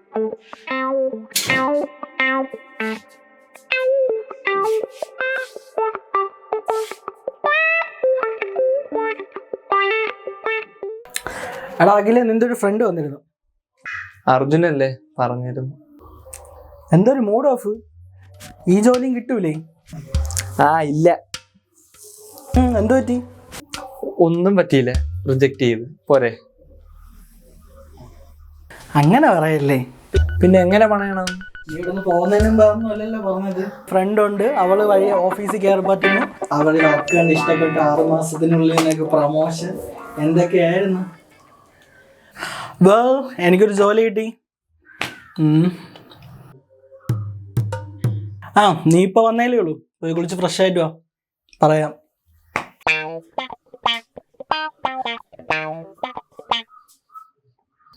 എടാ അഖിലെ, നിന്റെ ഒരു ഫ്രണ്ട് വന്നിരുന്നു. അർജുനല്ലേ? പറഞ്ഞിരുന്നു. എന്തൊരു മൂഡ് ഓഫ്. ഈ ജോലിയും കിട്ടൂലേ? ഇല്ല. എന്തു പറ്റി? ഒന്നും പറ്റിയില്ല, റിജക്റ്റ് ചെയ്ത്. പോരെ? അങ്ങനെ പറയല്ലേ. പിന്നെ എങ്ങനെ പറയണം? ഇവിടുന്ന് പോകുന്നതിനും പറഞ്ഞല്ലോ പറഞ്ഞത്. ഫ്രണ്ട് ഉണ്ട്, അവള് വഴി ഓഫീസിൽ കയറി പറ്റുന്നു, അവള് വർക്ക് കണ്ട് ഇഷ്ടപ്പെട്ട് 6 മാസത്തിനുള്ളിൽ നിനക്ക് പ്രമോഷൻ, എന്തൊക്കെയായിരുന്നു. എനിക്കൊരു ജോലി കിട്ടി. നീ ഇപ്പൊ വന്നേലേ ഉള്ളൂ. പോയി കുളിച്ച് ഫ്രഷ് ആയിട്ട് വാ, പറയാം.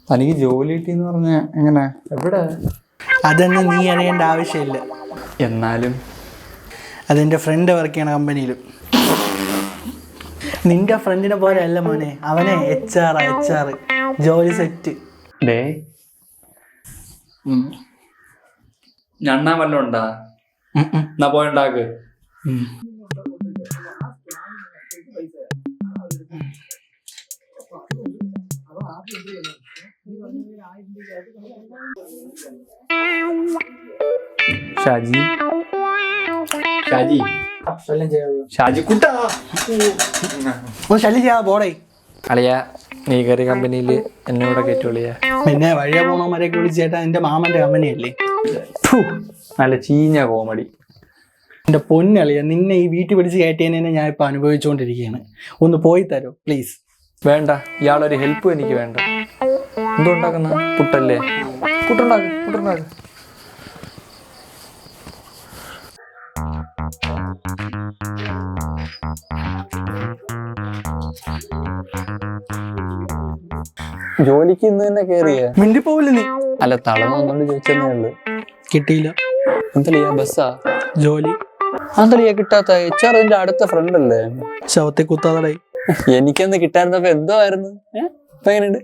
തനിക്ക് ജോലി കിട്ടിയെന്ന് പറഞ്ഞ എങ്ങനെ? എവിടെ? അതൊന്നും നീ അറിയേണ്ട ആവശ്യമില്ല. എന്നാലും അതെൻ്റെ ഫ്രണ്ട് വർക്ക് ചെയ്യണ കമ്പനിയിലും. നിന്റെ ഫ്രണ്ടിനെ പോലെ അല്ല മോനെ, അവനെ HR ജോലി സെറ്റ്. ഞണ്ണാൻ വല്ലതും ഉണ്ടാ? എന്നാ പോയിണ്ടാക്ക്. ഷാജി കുട്ടാ, ശല്യം ചെയ്യാ പോടേ. അളിയാ, നീ കയറിയ കമ്പനിയിൽ എന്നോട് കയറ്റുള്ളിയാ. പിന്നെ വഴിയെ പോണവരെയൊക്കെ വിളിച്ചേട്ടാ, എന്റെ മാമന്റെ കമ്പനിയല്ലേ. നല്ല ചീഞ്ഞ കോമഡി. എന്റെ പൊന്നളിയ, നിന്നെ ഈ വീട്ടിൽ പിടിച്ച് കയറ്റിയതിനെ ഞാൻ ഇപ്പൊ അനുഭവിച്ചുകൊണ്ടിരിക്കുകയാണ്. ഒന്ന് പോയി തരോ പ്ലീസ്? വേണ്ട, ഇയാളൊരു ഹെൽപ്പ് എനിക്ക് വേണ്ട. എന്തുണ്ടാക്കുന്ന? പുട്ടല്ലേ? പുട്ടുണ്ടാക്ക്. ജോലിക്ക് ഇന്ന് തന്നെ കേറിയ? മിണ്ടിപ്പോവില്ല നീ. അല്ല, തളർന്നു വന്നോണ്ട് ചോദിച്ചെന്നേ ഉള്ളു. കിട്ടിയില്ല. എന്തളിയാ ബസ്സാ? ജോലി എന്തളിയാ കിട്ടാത്ത? HR അതിന്റെ അടുത്ത ഫ്രണ്ട് അല്ലേ? ശവത്തെ കുത്താതടായി. എനിക്കെന്ന് കിട്ടായിരുന്നപ്പോ എന്തോ ആയിരുന്നു. ഇപ്പൊ എങ്ങനെയുണ്ട്?